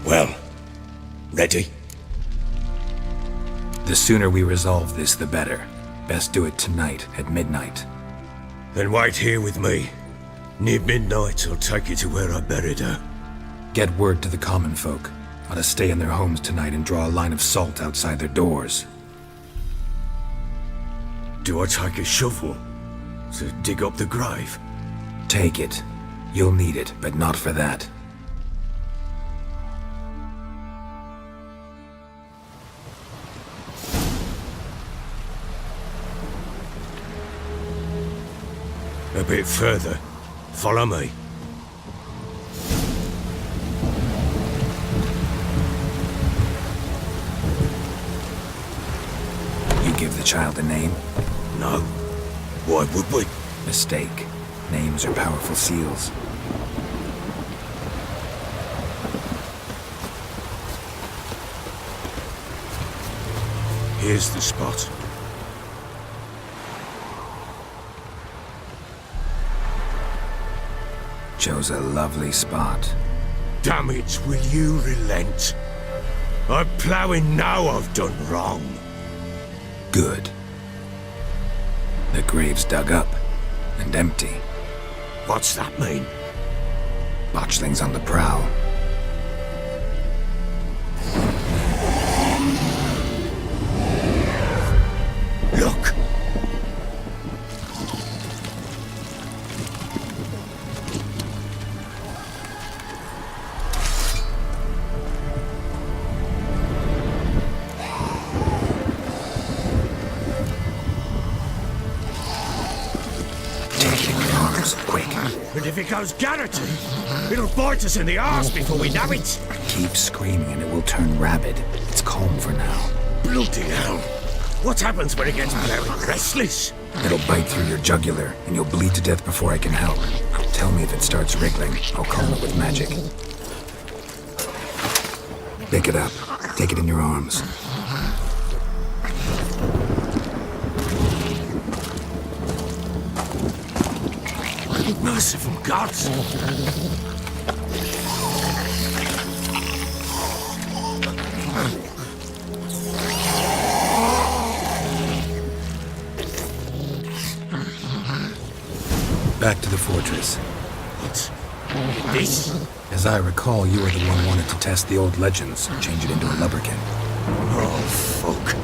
Well, ready? The sooner we resolve this, the better. Best do it tonight at midnight. Then wait here with me. Near midnight, I'll take you to where I buried her. Get word to the common folk. Ought to stay in their homes tonight and draw a line of salt outside their doors. Do I take a shovel to dig up the grave? Take it. You'll need it, but not for that. A bit further. Follow me. You give the child a name? No. Why would we? Mistake. Names are powerful seals. Here's the spot. Chose a lovely spot. Damn it, will you relent? I'm ploughing now I've done wrong. Good. The grave's dug up and empty. What's that mean? Botchling's on the prowl. Look! And if it goes garroty, it'll bite us in the arse before we know it. Keep screaming and it will turn rabid. It's calm for now. Bloody hell. What happens when it gets very restless? It'll bite through your jugular and you'll bleed to death before I can help. Tell me if it starts wriggling. I'll calm it with magic. Pick it up. Take it in your arms. Merciful gods! Back to the fortress. What? This? As I recall, you were the one who wanted to test the old legends and change it into a lubberkin. Oh, fuck.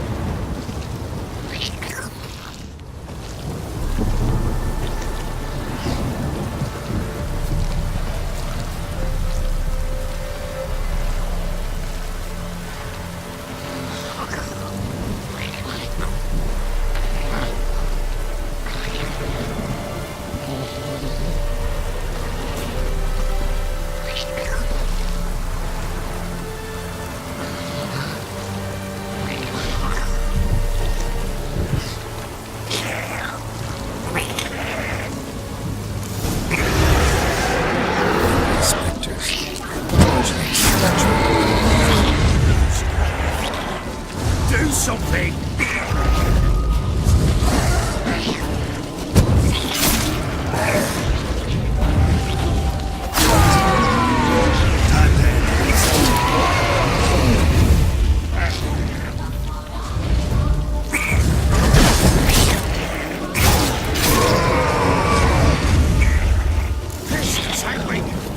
Do something!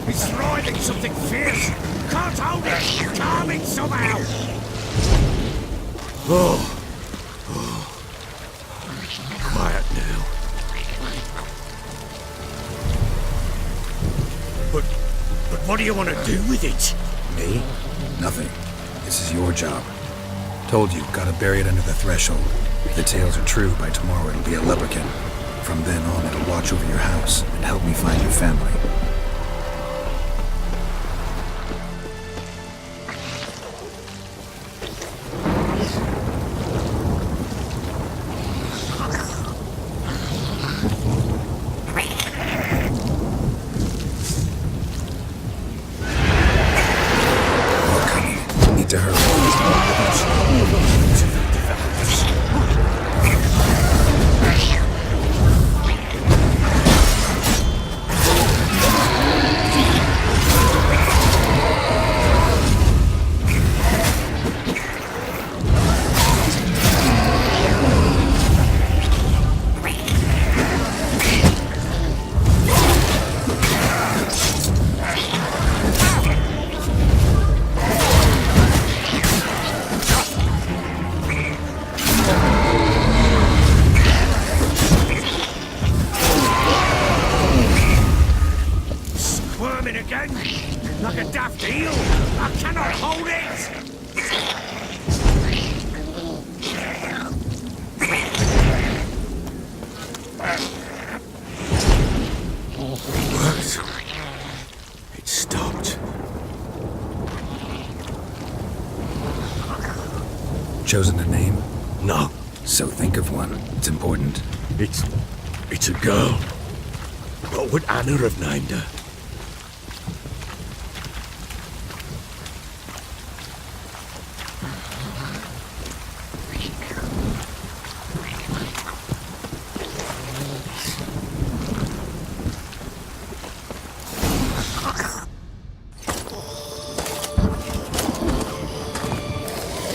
It's writhing something fierce! Can't hold it! Calm it somehow! Oh. Quiet now. But what do you want to do with it? Me? Nothing. This is your job. Told you, gotta bury it under the threshold. If the tales are true, by tomorrow it'll be a lubberkin. From then on, it'll watch over your house and help me find your family. To her. squirming again? Like a daft eel? I cannot hold it! Worked. It stopped. Chosen a name? No, So think of one. It's important. it's a girl. What would Anna have named her?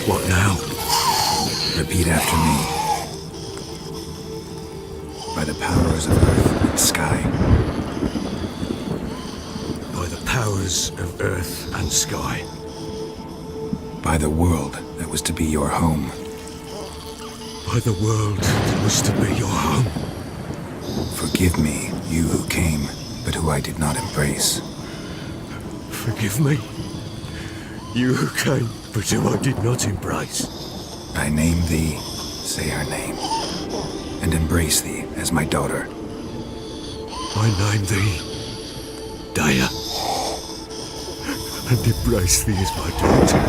What now? Repeat after me. By the powers of earth and sky. By the powers of earth and sky. By the world that was to be your home. By the world that was to be your home. Forgive me, you who came, but who I did not embrace. Forgive me. You who came, but who I did not embrace. I name thee, say her name, and embrace thee as my daughter. I name thee Daya, and embrace thee as my daughter.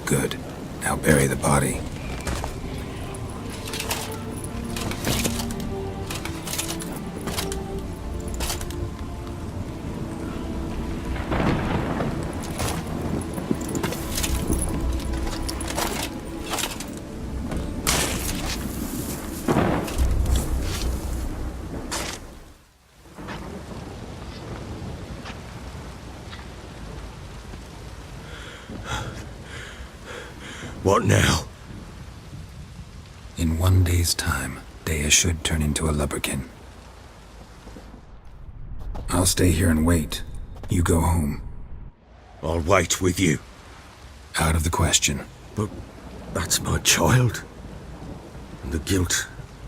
Good. Now bury the body. What now? In 1 day's time, Dea should turn into a lubberkin. I'll stay here and wait. You go home. I'll wait with you. Out of the question. But that's my child. And the guilt,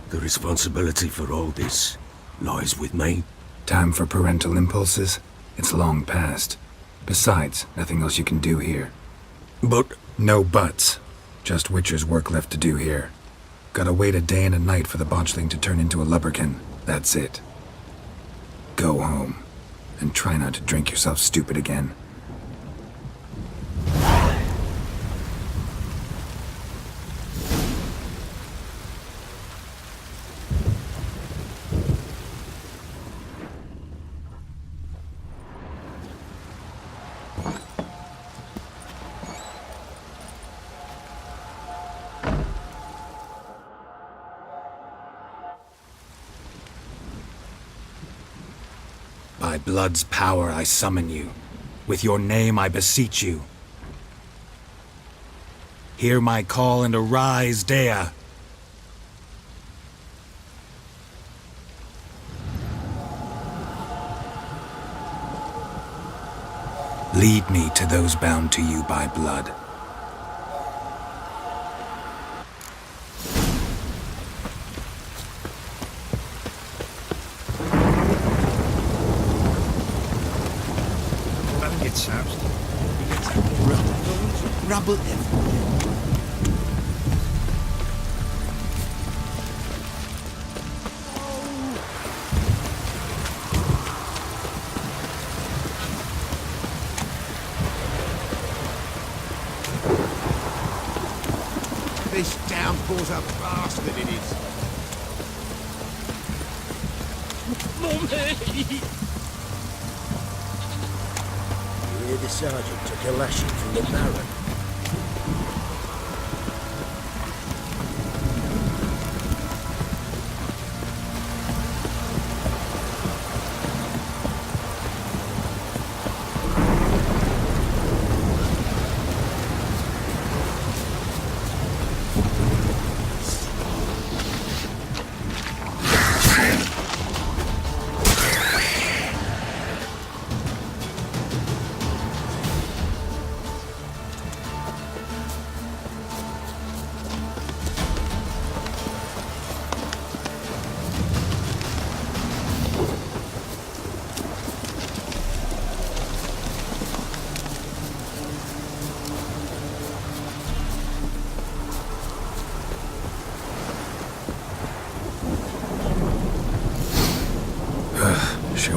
the responsibility for all this lies with me. Time for parental impulses? It's long past. Besides, nothing else you can do here. But No buts. Just Witcher's work left to do here. Gotta wait a day and a night for the botchling to turn into a lubberkin. That's it. Go home. And try not to drink yourself stupid again. By blood's power I summon you. With your name I beseech you. Hear my call and arise, Dea. Lead me to those bound to you by blood. It's rubble everywhere. This downpour's a bastard, it is. Mummy! You hear the sergeant took a lashing from the Baron.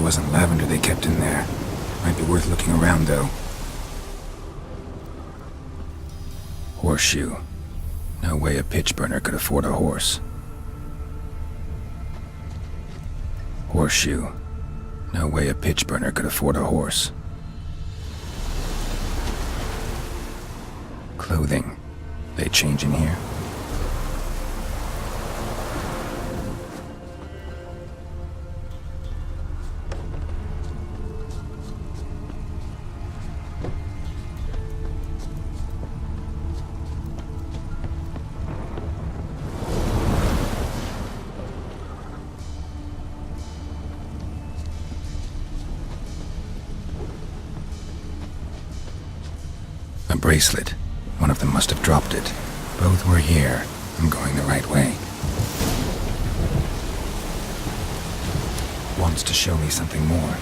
wasn't lavender they kept in there. Might be worth looking around, though. Horseshoe. No way a pitch burner could afford a horse. Horseshoe. No way a pitch burner could afford a horse. Clothing. They change in here? A bracelet. One of them must have dropped it. Both were here. I'm going the right way. Wants to show me something more.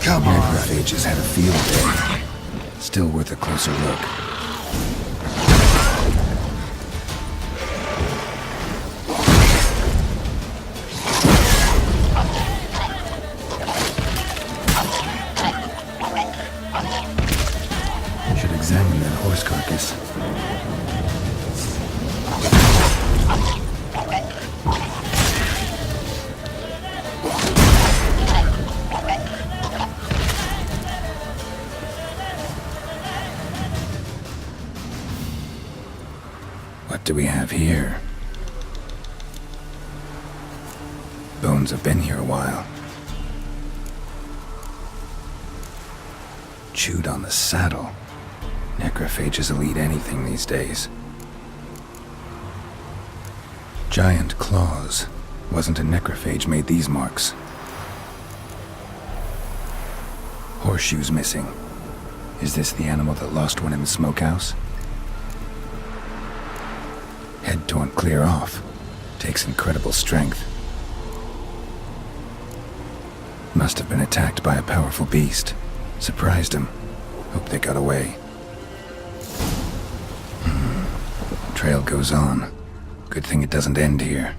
Come on. Necrophages had a field day. Still worth a closer look. Should examine that horse carcass. What do we have here? Bones have been here a while. Chewed on the saddle. Necrophages will eat anything these days. Giant claws. Wasn't a necrophage made these marks. Horseshoes missing. Is this the animal that lost one in the smokehouse? Head torn clear off. Takes incredible strength. Must have been attacked by a powerful beast. Surprised him. Hope they got away. Trail goes on. Good thing it doesn't end here.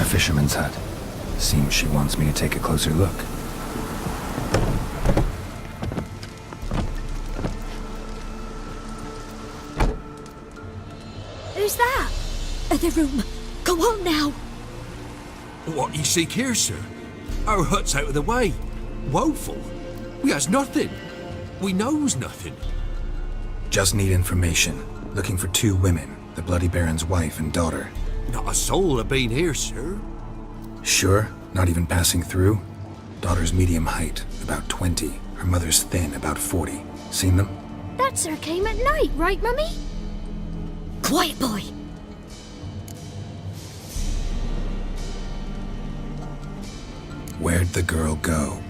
Fisherman's hut. Seems she wants me to take a closer look. Who's that? Other room. Go on now. What you seek here, sir? Our hut's out of the way. Woeful. We has nothing. We knows nothing. Just need information. Looking for 2 women. The Bloody Baron's wife and daughter. Not a soul have been here, sir. Sure? Not even passing through? Daughter's medium height, about 20. Her mother's thin, about 40. Seen them? They're That sir came at night, right, Mummy? Quiet, boy. Where'd the girl go?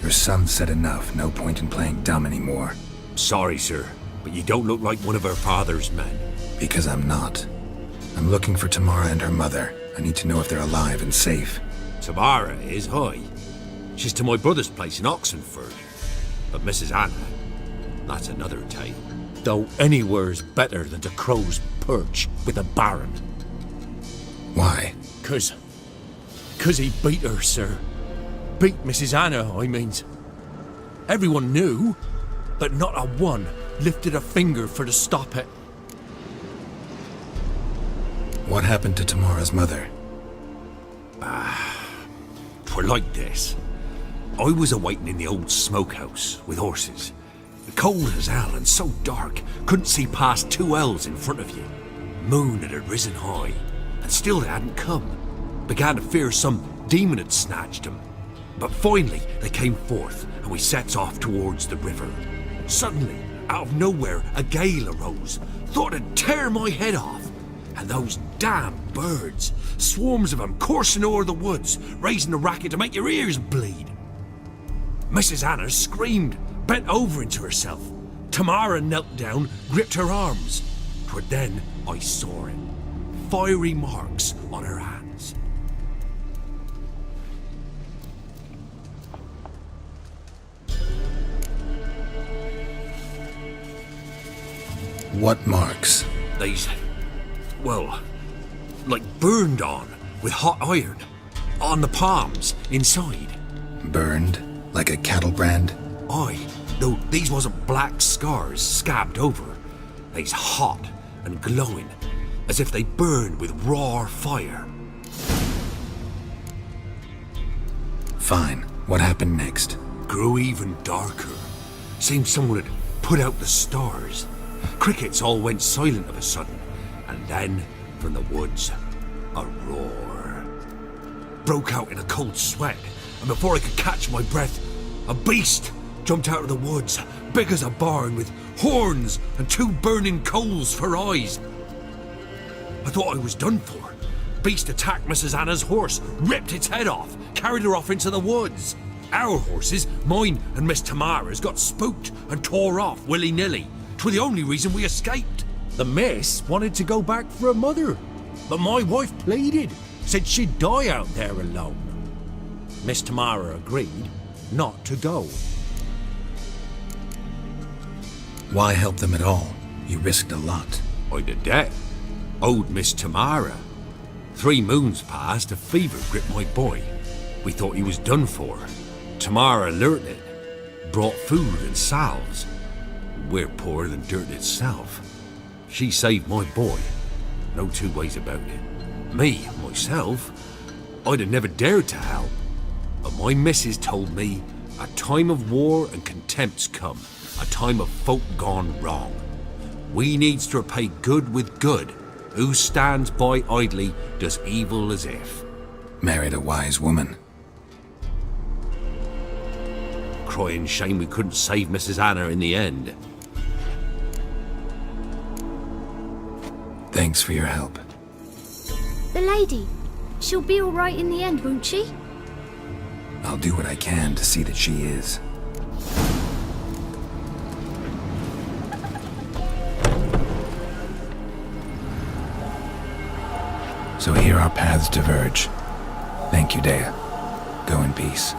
Your son said enough. No point in playing dumb anymore. Sorry, sir, but you don't look like one of her father's men. Because I'm not. I'm looking for Tamara and her mother. I need to know if they're alive and safe. Tamara is, aye. She's to my brother's place in Oxenford. But Mrs. Anna, that's another tale. Though anywhere's better than to Crow's Perch with a baron. Why? 'Cause he beat her, sir. Beat Mrs. Anna, I means. Everyone knew, but not a one lifted a finger for to stop it. What happened to Tamara's mother? 'Twere like this. I was awaiting in the old smokehouse with horses. Cold as hell and so dark, couldn't see past 2 ells in front of you. Moon had risen high, and still they hadn't come. Began to fear some demon had snatched them. But finally they came forth, and we sets off towards the river. Suddenly, out of nowhere, a gale arose. Thought it'd tear my head off. And those damn birds, swarms of them coursing o'er the woods, raising a racket to make your ears bleed. Mrs. Anna screamed, bent over into herself. Tamara knelt down, gripped her arms. 'Twere then I saw it. Fiery marks on her hands. What marks? They's, well, like burned on with hot iron. On the palms, inside. Burned? Like a cattle brand? Aye, though these wasn't black scars scabbed over. They's hot and glowing, as if they burned with raw fire. Fine. What happened next? Grew even darker. Seemed someone had put out the stars. Crickets all went silent of a sudden, and then, from the woods, a roar. Broke out in a cold sweat, and before I could catch my breath, a beast jumped out of the woods, big as a barn, with horns and 2 burning coals for eyes. I thought I was done for. Beast attacked Mrs. Anna's horse, ripped its head off, carried her off into the woods. Our horses, mine and Miss Tamara's, got spooked and tore off willy-nilly. 'Twere the only reason we escaped. The miss wanted to go back for her mother, but my wife pleaded, said she'd die out there alone. Miss Tamara agreed not to go. Why help them at all? You risked a lot. I'd a debt. Owed Miss Tamara. 3 moons passed, a fever gripped my boy. We thought he was done for. Tamara learnt it. Brought food and salves. We're poorer than dirt itself. She saved my boy. No 2 ways about it. Me, myself, I'd have never dared to help. But my missus told me a time of war and contempt's come. A time of folk gone wrong. We needs to repay good with good. Who stands by idly does evil as if. Married a wise woman. Crying shame we couldn't save Mrs. Anna in the end. Thanks for your help. The lady. She'll be all right in the end, won't she? I'll do what I can to see that she is. So here our paths diverge. Thank you, Dea. Go in peace.